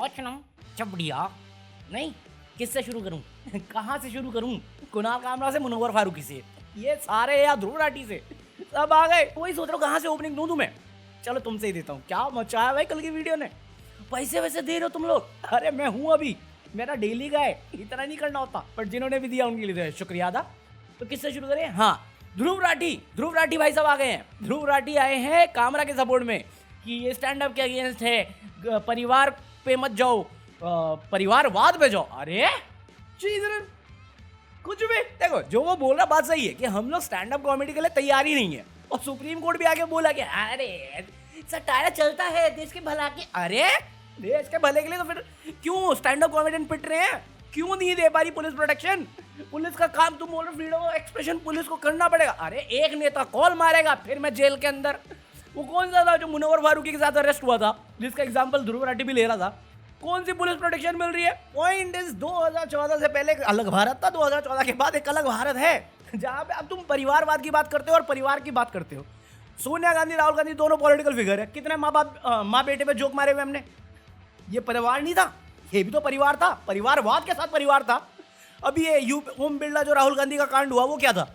अच्छा चपड़िया नहीं, किससे शुरू करूं? कहाँ से शुरू करूं? कुणाल कामरा से, मुनव्वर फारूकी से, ये सारे या ध्रुव राठी से सब आ गए। वही सोच रहा हूँ कहाँ से ओपनिंग दूं तुम्हें। चलो तुमसे ही देता हूँ। क्या मचाया भाई कल की वीडियो ने। पैसे वैसे दे रहे हो तुम लोग? अरे मैं हूँ अभी, मेरा डेली का है, इतना नहीं करना होता, पर जिन्होंने भी दिया उनके लिए शुक्रिया अदा। तो किससे शुरू करें? हाँ, ध्रुव राठी भाई साहब आ गए हैं। ध्रुव राठी आए हैं कामरा के सपोर्ट में कि ये स्टैंड अप के अगेंस्ट है, परिवार पे मत जाओ, परिवारवाद पे जाओ। अरे चिल्ड्रन कुछ भी देखो, जो वो बोल रहा बात सही है कि हम लोग स्टैंड अप कॉमेडी के लिए तैयार ही नहीं है। और सुप्रीम कोर्ट भी आके बोला कि अरे सटारा चलता है देश के भला के। अरे देश के भले के लिए तो फिर क्यों स्टैंड अप कॉमेडियन पिट रहे हैं? क्यों नहीं दे पा रही पुलिस प्रोटेक्शन? पुलिस का काम, तुम बोल रहे फ्रीडम ऑफ एक्सप्रेशन पुलिस को करना पड़ेगा। अरे एक नेता कॉल मारेगा फिर मैं जेल के अंदर। वो कौन सा था जो मुनव्वर फारूकी के साथ अरेस्ट हुआ था, जिसका एग्जांपल ध्रुव राठी भी ले रहा था? कौन सी पुलिस प्रोटेक्शन मिल रही है? पॉइंट इज 2014 से पहले एक अलग भारत था, 2014 के बाद एक अलग भारत है, जहां पे अब तुम परिवारवाद की बात करते हो और परिवार की बात करते हो। सोनिया गांधी, राहुल गांधी दोनों पॉलिटिकल फिगर है। कितने माँ बेटे पे जोक मारे हुए हमने। ये परिवार नहीं था, ये भी तो परिवार था, परिवारवाद के साथ परिवार था। अभी ये ओम बिरला जो राहुल गांधी का कांड हुआ वो क्या था?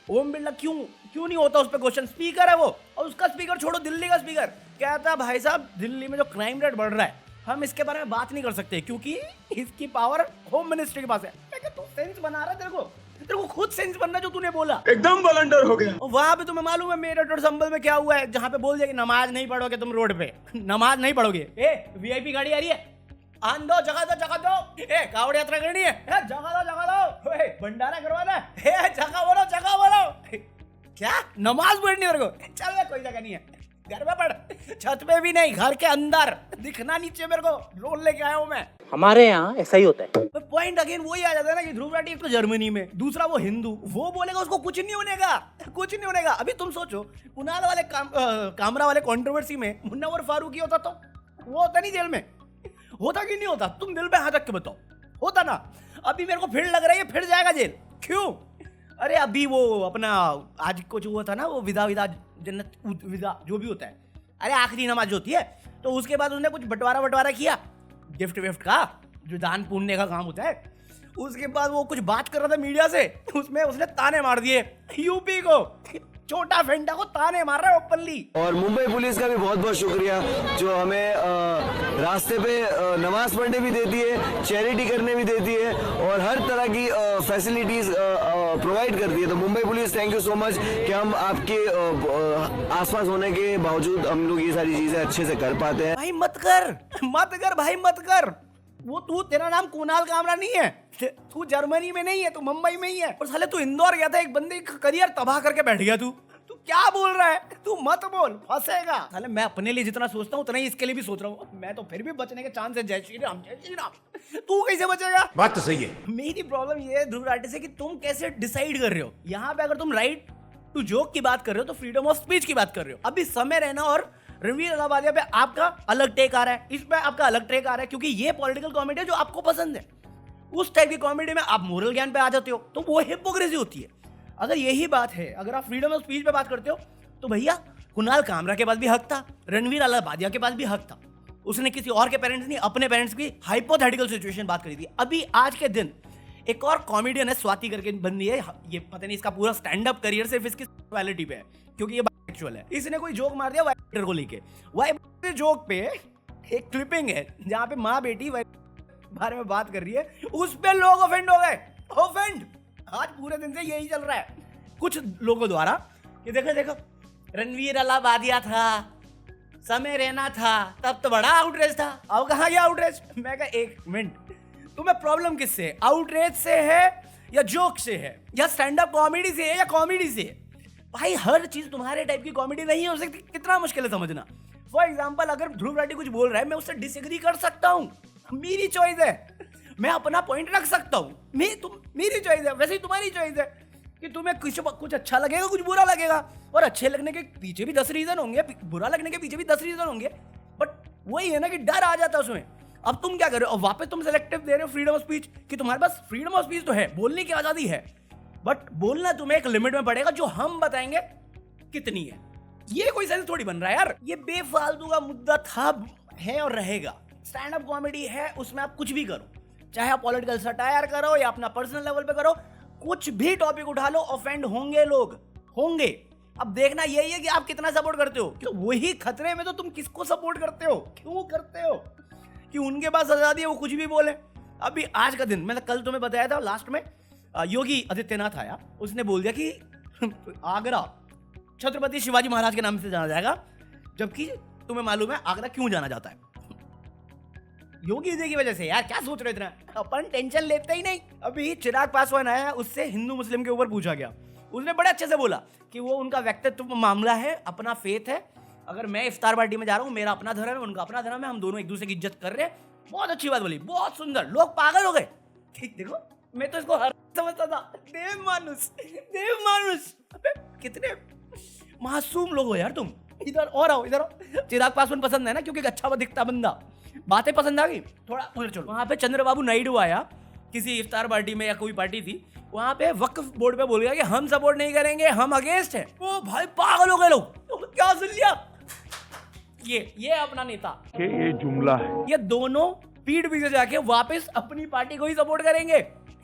ओम बिरला क्यों नहीं होता उस पर क्वेश्चन? स्पीकर है वो, और उसका स्पीकर छोड़ो, दिल्ली का स्पीकर कहता भाई साहब दिल्ली में जो क्राइम रेट बढ़ रहा है हम इसके बारे में बात नहीं कर सकते क्योंकि इसकी पावर होम मिनिस्ट्री के पास है। मैं कहता हूं सेंस बना रहा है तेरे को खुद सेंस बनना जो तूने बोला एकदम बलंडर हो गया। और वहां पे तुम्हें मालूम है मेरठ और संभल में क्या हुआ है, जहां पे बोल दिया कि नमाज नहीं पढ़ोगे तुम रोड पे, नमाज नहीं पढ़ोगे। ए वीआईपी गाड़ी आ रही है, आन दो, जगह दो। ए कावड़ यात्रा करनी है, जगह दो। ए भंडारा करवाना है, जगह बोलो। क्या नमाज पढ़नी है? चल कोई जगह नहीं है, घर में पढ़, छत पे भी नहीं, घर के अंदर दिखना नीचे मेरे को, रोल लेके आया हूं मैं। हमारे यहाँ ऐसा ही होता है। पॉइंट अगेन वही आ जाता है ना कि ध्रुव राठी एक तो जर्मनी में, दूसरा वो हिंदू, वो बोलेगा उसको कुछ नहीं होने का। अभी तुम सोचो कुणाल वाले कामरा वाले कंट्रोवर्सी में मुनव्वर फारूकी होता तो वो होता नहीं जेल में? होता कि नहीं होता? तुम दिल पे हाथ रख के बताओ, होता ना? अभी मेरे को फिर लग रहा है फिर जाएगा जेल। क्यों? अरे अभी वो अपना आज कुछ हुआ था ना, वो विदा जन्नत विदा जो भी होता है, अरे आखिरी नमाज जो होती है, तो उसके बाद उसने कुछ बंटवारा किया गिफ्ट विफ्ट का, जो दान पुण्य का काम होता है। उसके बाद वो कुछ बात कर रहा था मीडिया से, उसमें उसने ताने मार दिए यूपी को, छोटा फेंटा को ताने मार रहा है ओपनली। और मुंबई पुलिस का भी बहुत बहुत शुक्रिया जो हमें रास्ते पे नमाज पढ़ने भी देती है, चैरिटी करने भी देती है और हर तरह की फैसिलिटीज प्रोवाइड करती है। तो Mumbai police thank you so much कि हम आपके आसपास होने के बावजूद हम लोग ये सारी चीजें अच्छे से कर पाते हैं। भाई मत कर भाई मत कर। वो तू, तेरा नाम कुणाल कामरा नहीं है, तू जर्मनी में नहीं है, तू मुंबई में ही है। और साले तू इंदौर गया था, एक बंदे का करियर तबाह करके बैठ गया। तू क्या बोल रहा है? तू मत बोल, फंसेगा। साले मैं अपने लिए जितना सोचता हूँ उतना ही इसके लिए भी सोच रहा हूँ। मैं तो फिर भी बचने के चांस है। जय श्री राम। तू कैसे बचेगा? बात तो सही है। मेरी प्रॉब्लम ये है ध्रुव राठी से कि तुम कैसे डिसाइड कर रहे हो। यहाँ पे अगर तुम राइट टू जोक की बात कर रहे हो तो फ्रीडम ऑफ स्पीच की बात कर रहे हो। अभी समय रहना और रणवीर अलाहाबादिया पे आपका अलग टेक आ रहा है, इस पे आपका अलग टेक आ रहा है, क्योंकि ये पॉलिटिकल कॉमेडी है जो आपको पसंद है। उस टाइप की कॉमेडी में आप मोरल ज्ञान पे आ जाते हो, तो वो हिपोक्रेसी होती है। अगर यही बात है, अगर आप फ्रीडम ऑफ स्पीच पे बात करते हो, तो भैया कुणाल कामरा के पास भी हक था, रणवीर अलाहाबादिया के पास भी हक था। उसने किसी और के पेरेंट्स नहीं, अपने पेरेंट्स की हाइपोथेटिकल सिचुएशन बात करी थी। अभी आज के दिन एक और कॉमेडियन है, स्वाति करके बंदी है, ये पता नहीं इसका पूरा स्टैंड अप करियर सिर्फ इसकी सेक्सुअलिटी पे है, क्योंकि ये बाइसेक्सुअल है। इसने कोई जोक मार दिया वाइब्रेटर को लेके। वाइब्रेटर जोक पे एक क्लिपिंग है जहां पे माँ बेटी बारे में बात कर रही है, उस पे लोग ऑफेंड हो गए। ऑफेंड आज पूरे दिन से यही चल रहा है कुछ लोगों द्वारा कि देखो रणवीर अलाहाबादिया था, समय रैना था, तब तो बड़ा आउटरेज था, अब कहाँ गया आउटरेज? मैं कहा एक मिनट, तुम्हें प्रॉब्लम किससे है? आउटरेज से है या जोक से है या स्टैंड अप कॉमेडी से है या कॉमेडी से है? भाई हर चीज तुम्हारे टाइप की कॉमेडी नहीं हो सकती। कितना मुश्किल है समझना। फॉर एग्जाम्पल अगर ध्रुव राठी कुछ बोल रहा है, मैं उससे डिसएग्री कर सकता हूँ, मेरी चॉइस है, मैं अपना पॉइंट रख सकता हूँ, मेरी चॉइस है। वैसे ही तुम्हारी चॉइस है कि तुम्हें कुछ अच्छा लगेगा, कुछ बुरा लगेगा, और अच्छे लगने के पीछे भी 10 रीजन होंगे, बुरा लगने के पीछे भी 10 रीजन होंगे। बट वही है ना कि डर आ जाता है उसमें। अब तुम क्या कर रहे हो? अब वापस तुम सेलेक्टिव दे रहे हो फ्रीडम ऑफ स्पीच, कि तुम्हारे पास फ्रीडम ऑफ स्पीच तो है, बोलने की आजादी है, बट बोलना तुम्हें एक लिमिट में पड़ेगा जो हम बताएंगे कितनी है। ये कोई सेंस थोड़ी बन रहा है यार। ये बेफालतू का मुद्दा था, है और रहेगा। स्टैंड अप कॉमेडी है, उसमें आप कुछ भी करो, चाहे आप पॉलिटिकल सटायर करो या अपना पर्सनल लेवल पे करो, कुछ भी टॉपिक उठा लो, ऑफेंड होंगे लोग, होंगे। अब देखना यही है कि आप कितना सपोर्ट करते हो। तो वही खतरे में तो तुम किसको सपोर्ट करते हो, क्यों करते हो कि उनके पास आजादी है, वो कुछ भी बोले। अभी आज का दिन, मैंने कल तुम्हें बताया था लास्ट में, योगी आदित्यनाथ आया, उसने बोल दिया कि आगरा छत्रपति शिवाजी महाराज के नाम से जाना जाएगा, जबकि तुम्हें मालूम है आगरा क्यों जाना जाता है? योगी जी की वजह से। यार क्या सोच रहे इतना, अपन टेंशन लेते ही नहीं। अभी चिराग पासवान आया, उससे हिंदू मुस्लिम के ऊपर पूछा गया, उसने बड़े अच्छे से बोला कि वो उनका व्यक्तित्व मामला है, अपना फेथ है। अगर मैं इफ्तार पार्टी में जा रहा हूँ, मेरा अपना धर्म है, उनका अपना धर्म है, हम दोनों एक दूसरे की इज्जत कर रहे हैं। बहुत अच्छी बात बोली, बहुत सुंदर। लोग पागल हो गए। ठीक, देखो मैं तो इसको हर समझता था, देव मानुस। अबे कितने मासूम लोग हो यार तुम। इधर और आओ, इधर आओ। चिराग पासवान पसंद है ना, क्योंकि अच्छा दिखता बंदा, बातें पसंद आ गई। थोड़ा उधर चलो। वहां पे चंद्रबाबू नायडू आया किसी इफ्तार पार्टी में या कोई पार्टी थी, वहां पे वक्फ बोर्ड पे बोल गया कि हम सपोर्ट नहीं करेंगे, हम अगेंस्ट है। ओ भाई पागल हो गए लोग। तो क्या सुन लिया? ये अपना नेता, ये जुमला है। ये दोनों पीठ पीछे जाके वापस अपनी पार्टी को ही सपोर्ट करेंगे।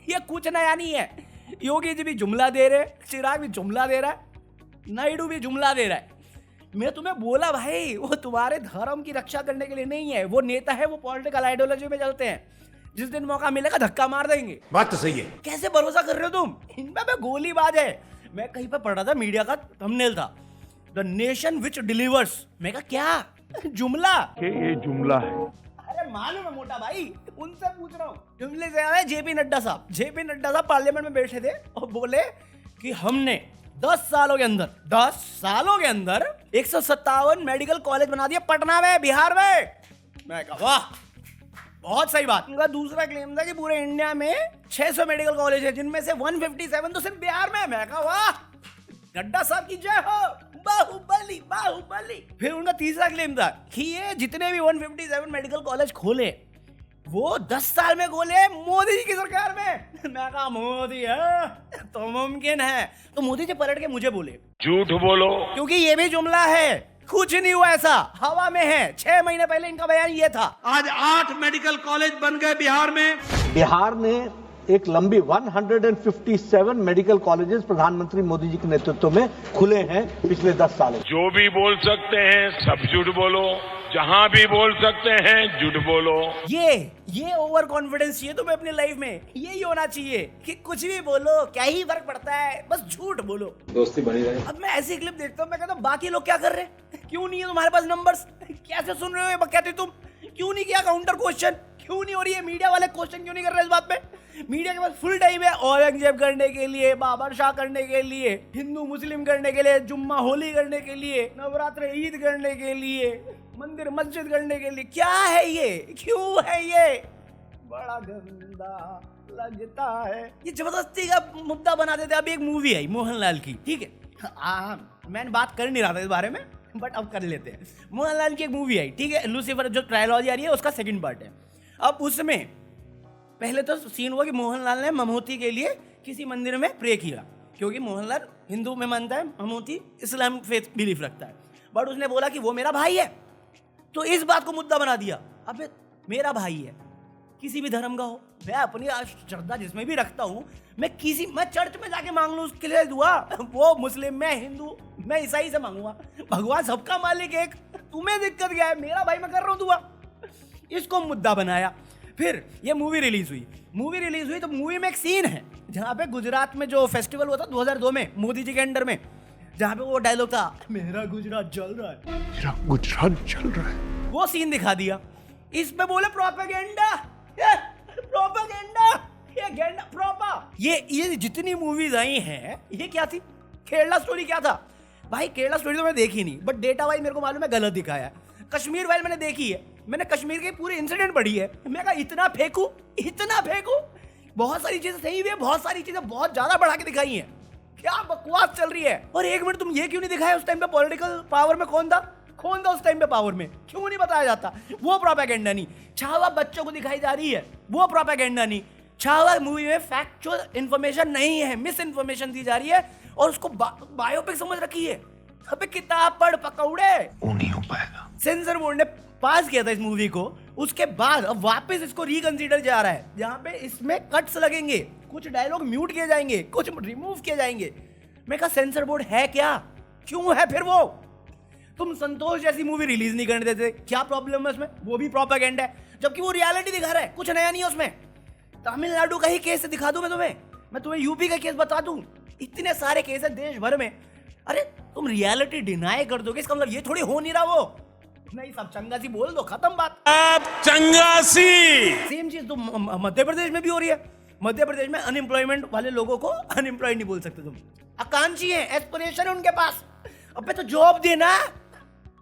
ये कुछ नया नहीं है। योगी जी भी जुमला दे रहे, चिराग भी जुमला दे रहा है, नायडू भी जुमला दे रहा है। मैं तुम्हें बोला भाई, वो तुम्हारे धर्म की रक्षा करने के लिए नहीं है, वो नेता है, वो पॉलिटिकल आइडियोलॉजी में चलते हैं। जिस दिन मौका मिलेगा धक्का मार देंगे। बात तो सही है। कैसे भरोसा कर रहे हो तुम? इनमें पे गोलीबाज है। मैं कहीं पर पढ़ रहा था, मीडिया का थंबनेल था, द नेशन विच डिलीवर्स। मैं कहा क्या जुमला? ये जुमला है। अरे मालूम है मोटा भाई, उनसे पूछ रहा हूँ। जुमले से आए जेपी नड्डा साहब पार्लियामेंट में बैठे थे और बोले कि हमने 10 सालों के अंदर 157 मेडिकल कॉलेज बना दिया पटना में, बिहार में। मैं कहा वाह, बहुत सही बात। उनका दूसरा क्लेम था कि पूरे इंडिया में 600 मेडिकल कॉलेज है, जिनमें से 157 तो सिर्फ बिहार में। मैं कहा वाह, नड्डा साहब की जय हो, बाहुबली। फिर उनका तीसरा क्लेम था कि ये जितने भी 157 मेडिकल कॉलेज खोले, वो 10 साल में खोले मोदी जी की सरकार में। मैं कहा मोदी है तो मुमकिन है। तो मोदी जी पलट के मुझे बोले झूठ बोलो, क्योंकि ये भी जुमला है, कुछ नहीं हुआ, ऐसा हवा में है। 6 महीने पहले इनका बयान ये था। आज 8 मेडिकल कॉलेज बन गए बिहार में। बिहार ने एक लंबी 157 मेडिकल कॉलेजेस प्रधानमंत्री मोदी जी के नेतृत्व में खुले हैं पिछले 10 सालों। जो भी बोल सकते हैं सब झूठ बोलो, जहां भी बोल सकते हैं झूठ बोलो। ये ओवर कॉन्फिडेंस चाहिए तुम्हें अपनी लाइफ में। यही होना चाहिए कि कुछ भी बोलो, क्या ही फर्क पड़ता है, बस झूठ बोलो, दोस्ती बनी रहे। अब मैं ऐसी क्लिप देखता हूँ, मैं कहता हूँ बाकी लोग क्या कर रहे हैं? क्यों नहीं है तुम्हारे पास नंबर्स? कैसे सुन रहे हो ये कहते तुम? क्यों नहीं किया काउंटर क्वेश्चन? क्यों नहीं हो रही है मीडिया वाले क्वेश्चन क्यों नहीं कर रहे इस बात पे? मीडिया के पास फुल टाइम है औरंगजेब करने के लिए, बाबर शाह करने के लिए, हिंदू मुस्लिम करने के लिए, जुम्मा होली करने के लिए, नवरात्र ईद करने के लिए, मंदिर मस्जिद करने के लिए। क्या है ये? क्यों है ये? बड़ा गंदा लगता है। ये जबरदस्ती का मुद्दा बना देते। अभी एक मूवी आई मोहनलाल की, ठीक है, मैं बात कर नहीं रहा था इस बारे में, बट अब कर लेते हैं। मोहनलाल की एक मूवी आई, ठीक है, लूसीफर जो ट्रायलॉजी आ रही है उसका सेकंड पार्ट है। अब उसमें पहले तो सीन हुआ कि मोहनलाल ने ममूती के लिए किसी मंदिर में प्रे किया, क्योंकि मोहनलाल हिंदू में मानता है, ममूती इस्लाम फेथ बिलीफ रखता है। बट उसने बोला कि वो मेरा भाई है, तो इस बात को मुद्दा बना दिया। अबे मेरा भाई है, किसी भी धर्म का हो, मैं अपनी श्रद्धा जिसमें भी रखता हूँ, मैं चर्च में जाके मांग लूँ उसके लिए दुआ, वो मुस्लिम, मैं हिंदू, मैं ईसाई से मांगूंगा। भगवान सबका मालिक एक, तुम्हें दिक्कत क्या है? मेरा भाई, मैं कर रहा हूँ दुआ। इसको मुद्दा बनाया। फिर ये मूवी रिलीज हुई तो मूवी में एक सीन है जहाँ पे गुजरात में जो फेस्टिवल हुआ था 2002 में मोदी जी के अंडर में, जहाँ पे वो डायलॉग था, मेरा गुजरात जल रहा है, मेरा गुजरात चल रहा है, वो सीन दिखा दिया। इस पे बोले प्रोपेगेंडा, ये जितनी मूवीज आई हैं, ये क्या थी? केरला स्टोरी क्या था भाई? केरला स्टोरी तो मैंने देखी नहीं, बट डेटा वाइज मेरे को मालूम है गलत दिखाया है। कश्मीर वाइज मैंने देखी है, मैंने कश्मीर के पूरे इंसिडेंट पढ़ी है। मैं कहा इतना फेंकू। बहुत सारी चीजें सही हुई है, बहुत सारी चीजें बहुत ज्यादा बढ़ा के दिखाई हैं। क्या बकवास चल रही है। और एक मिनट तुम ये क्यों नहीं दिखाया उस टाइम पे पॉलिटिकल पावर में कौन था उस टाइम पे पावर में? क्यों नहीं बताया जाता? वो प्रोपेगेंडा नहीं। छावा बच्चों को दिखाई जा रही है, वो प्रोपेगेंडा नहीं। छावा मूवी में फैक्चुअल इंफॉर्मेशन नहीं है, मिस इन्फॉर्मेशन दी जा रही है और उसको बायोपिक समझ रखी है। अबे किताब पढ़ पकौड़े, वो नहीं हो पाएगा। सेंसर बोर्ड ने पास किया था इस मूवी को, उसके बाद अब वापस इसको रिकंसीडर जा रहा है, जहां पे इसमें कट्स लगेंगे, कुछ डायलॉग म्यूट किए जाएंगे, कुछ रिमूव किए जाएंगे। मैं कहा सेंसर बोर्ड है क्या, क्यों है फिर वो? तुम संतोष जैसी मूवी रिलीज नहीं करने देते, क्या प्रॉब्लम है उसमें? वो भी प्रोपेगेंडा है, जबकि वो रियलिटी दिखा रहा है, कुछ नया नहीं है उसमें। तमिलनाडु का ही केस दिखा दूं मैं तुम्हें यूपी का केस बता दूं, इतने सारे केस है देश भर में। अरे तुम रियलिटी डिनाई कर दोगे, इसका मतलब ये थोड़ी हो नहीं रहा वो। नहीं सब चंगासी बोल दो, खत्म बात। आप चंगासी। सेम चीज तो मध्य प्रदेश में भी हो रही है। मध्य प्रदेश में अनएम्प्लॉयमेंट वाले लोगों को अनएम्प्लॉयड नहीं बोल सकते तुम, आकांक्षी है, एस्पिरेशन है उनके पास। अबे तो जॉब देना,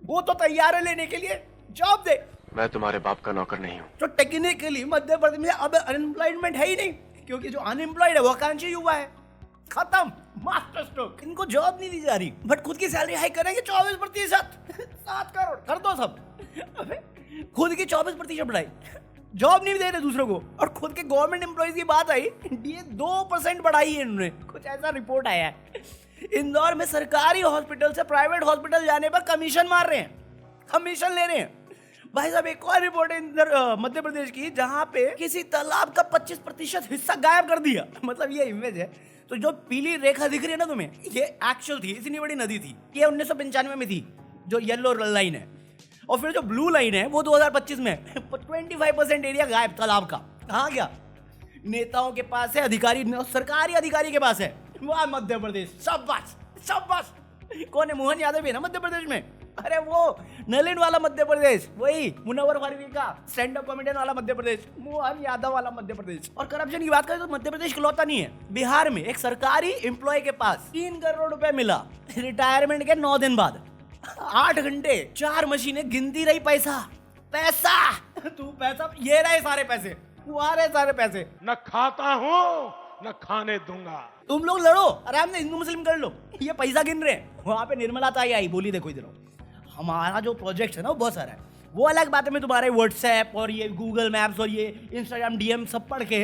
वो तो तैयार है लेने के लिए, जॉब दे। मैं तुम्हारे बाप का नौकर नहीं हूँ। तो टेक्निकली मध्य प्रदेश में अब अनएम्प्लॉयमेंट है ही नहीं, क्योंकि जो अनएम्प्लॉयड है वो आकांक्षी युवा है। खत्म, मास्टर स्ट्रोक। इनको जॉब नहीं दी जा रही, बट खुद की सैलरी हाइक करेंगे 24%, 7 करोड़ कर दो सब। अबे खुद की 24% बढ़ाई, जॉब नहीं दे रहे दूसरों को। और खुद के गवर्नमेंट एम्प्लॉयज की बात आई, डीए 2% बढ़ाई है इन्होंने, कुछ ऐसा रिपोर्ट आया है। इंदौर में सरकारी हॉस्पिटल से प्राइवेट हॉस्पिटल जाने पर कमीशन मार रहे हैं, कमीशन ले रहे हैं। भाई साहब एक और रिपोर्ट है इधर मध्य प्रदेश की, जहां पे किसी तालाब का 25% हिस्सा गायब कर दिया। मतलब ये इमेज है, तो जो पीली रेखा दिख रही है ना तुम्हें, ये एक्चुअल थी, इतनी बड़ी नदी थी, ये 1995 में थी, जो येलो लाइन है। और फिर जो ब्लू लाइन है वो 2025 में 25% एरिया गायब तालाब का। कहाँ गया? नेताओं के पास है, अधिकारी, सरकारी अधिकारी के पास है। वह मध्य प्रदेश, शाबाश शाबाश। कौन है? मोहन यादव भी है ना मध्य प्रदेश में। अरे वो नलिन वाला मध्य प्रदेश, वही मुनव्वर फारूकी का स्टैंड अप कॉमेडियन वाला मध्य प्रदेश, मोहन यादव वाला मध्य प्रदेश। और करप्शन की बात करें तो मध्य प्रदेश इकलौता नहीं है। बिहार में एक सरकारी एम्प्लॉय के पास 3 करोड़ रुपए मिला रिटायरमेंट के 9 दिन बाद। 8 घंटे 4 मशीनें गिनती रही पैसा, पैसा तू पैसा, ये रहे सारे पैसे, वो आ रहे सारे पैसे। न खाता हूँ न खाने दूंगा। तुम लोग लड़ो आराम से, हिंदू मुस्लिम कर लो, ये पैसा गिन रहे हैं। वहां पे निर्मला ताई आई, बोली देखो इधर हमारा जो प्रोजेक्ट है ना वो बहुत सारा है। वो अलग बात है, मैं तुम्हारे व्हाट्सएप और ये गूगल मैप्स और ये इंस्टाग्राम डीएम सब पढ़ के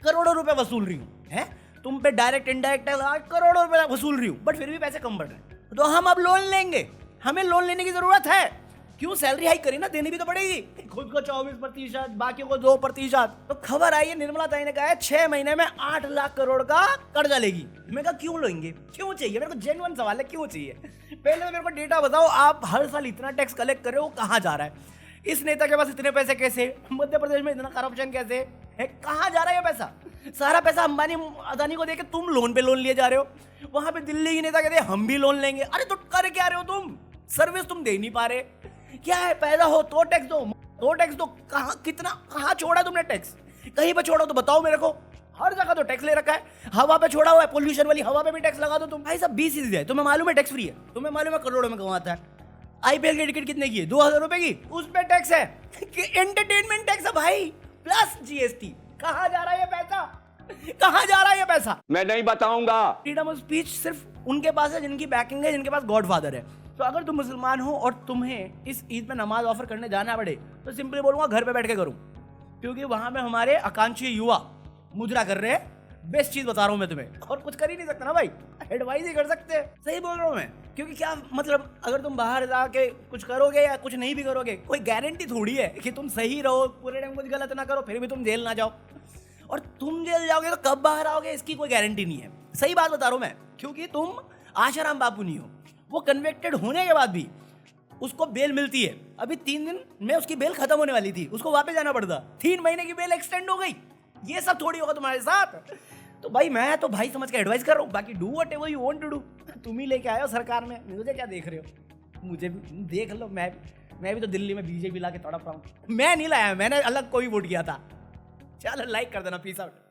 करोड़ों रुपए वसूल रही हूँ, है तुम पे डायरेक्ट इनडायरेक्ट करोड़ों रुपए वसूल रही हूँ, बट फिर भी पैसे कम बढ़ रहे हैं। तो हम अब लोन लेंगे, हमें लोन लेने की जरूरत है। क्यों? सैलरी हाइक करी ना, देनी भी तो पड़ेगी। खुद को 24%, बाकी को 2%। तो खबर आई है, निर्मला ताई ने कहा है 6 महीने में 8 लाख करोड़ का कर्जा लेगी। मैं कहा क्यों लेंगे, क्यों चाहिए? मेरे को जेन्युइन सवाल है, क्यों चाहिए? पहले तो मेरे को डेटा बताओ, आप हर साल इतना टैक्स कलेक्ट कर रहे हो, कहाँ जा रहा है? इस नेता के पास इतने पैसे कैसे? मध्य प्रदेश में इतना करप्शन कैसे है? कहाँ जा रहा है ये पैसा? सारा पैसा अंबानी अदानी को देके तुम लोन पे लोन लिए जा रहे हो। वहां पे दिल्ली के नेता कहते हैं हम भी लोन लेंगे। अरे तो कर क्या रहे हो तुम? सर्विस तुम दे नहीं पा रहे। क्या है, पैदा हो तो टैक्स दो, तो टैक्स दो। कहाँ कितना, कहाँ छोड़ा तुमने टैक्स? कहीं पे छोड़ा तो बताओ मेरे को। हर जगह तो टैक्स ले रखा है, हवा पे छोड़ा हुआ है, पोल्यूशन वाली हवा पे भी टैक्स लगा दो तुम। भाई साहब 20 है, तुम्हें मालूम है टैक्स फ्री है, तुम्हें मालूम है करोड़ों में कमाता है। आईपीएल की टिकट कितने की है? 2000 रुपए की, उस पे टैक्स है। एंटरटेनमेंट टैक्स है भाई, प्लस जीएसटी। कहाँ जा रहा है ये पैसा? कहाँ जा रहा है ये पैसा? मैं नहीं बताऊंगा। फ्रीडम ऑफ स्पीच सिर्फ उनके पास है जिनकी बैकिंग है, जिनके पास गॉडफादर है। तो अगर तुम मुसलमान हो और तुम्हें इस ईद में नमाज ऑफर करने जाना पड़े, तो सिंपली बोलूंगा घर पे बैठ के करूं, क्योंकि वहां में हमारे आकांक्षी युवा मुद्रा कर रहे हैं। बेस्ट चीज बता रहा हूं मैं तुम्हें, और कुछ कर ही नहीं सकता ना भाई, एडवाइस ही कर सकते हैं। सही बोल रहा हूं मैं, क्योंकि क्या मतलब, अगर तुम बाहर जाके कुछ करोगे या कुछ नहीं भी करोगे, कोई गारंटी थोड़ी है कि तुम सही रहो, पूरे टाइम कुछ गलत ना करो, फिर भी तुम जेल ना जाओ। और तुम जेल जाओगे तो कब बाहर आओगे इसकी कोई गारंटी नहीं है। सही बात बता रहा हूं मैं, क्योंकि तुम आशाराम बापू नहीं हो। वो कन्विक्टेड होने के बाद भी उसको बेल मिलती है। अभी 3 दिन में उसकी बेल खत्म होने वाली थी, उसको वापस जाना पड़ता, 3 महीने की बेल एक्सटेंड हो गई। ये सब थोड़ी होगा तुम्हारे साथ। तो भाई मैं तो भाई समझ के एडवाइस कर रहा हूँ, बाकी do whatever you want to do. तुम ही लेके आए हो सरकार में, मुझे क्या देख रहे हो? मुझे भी देख लो, मैं भी तो दिल्ली में बीजेपी ला के तड़प रहा हूँ। मैं नहीं लाया, मैंने अलग कोई वोट किया था। चलो लाइक कर देना, पीस आउट।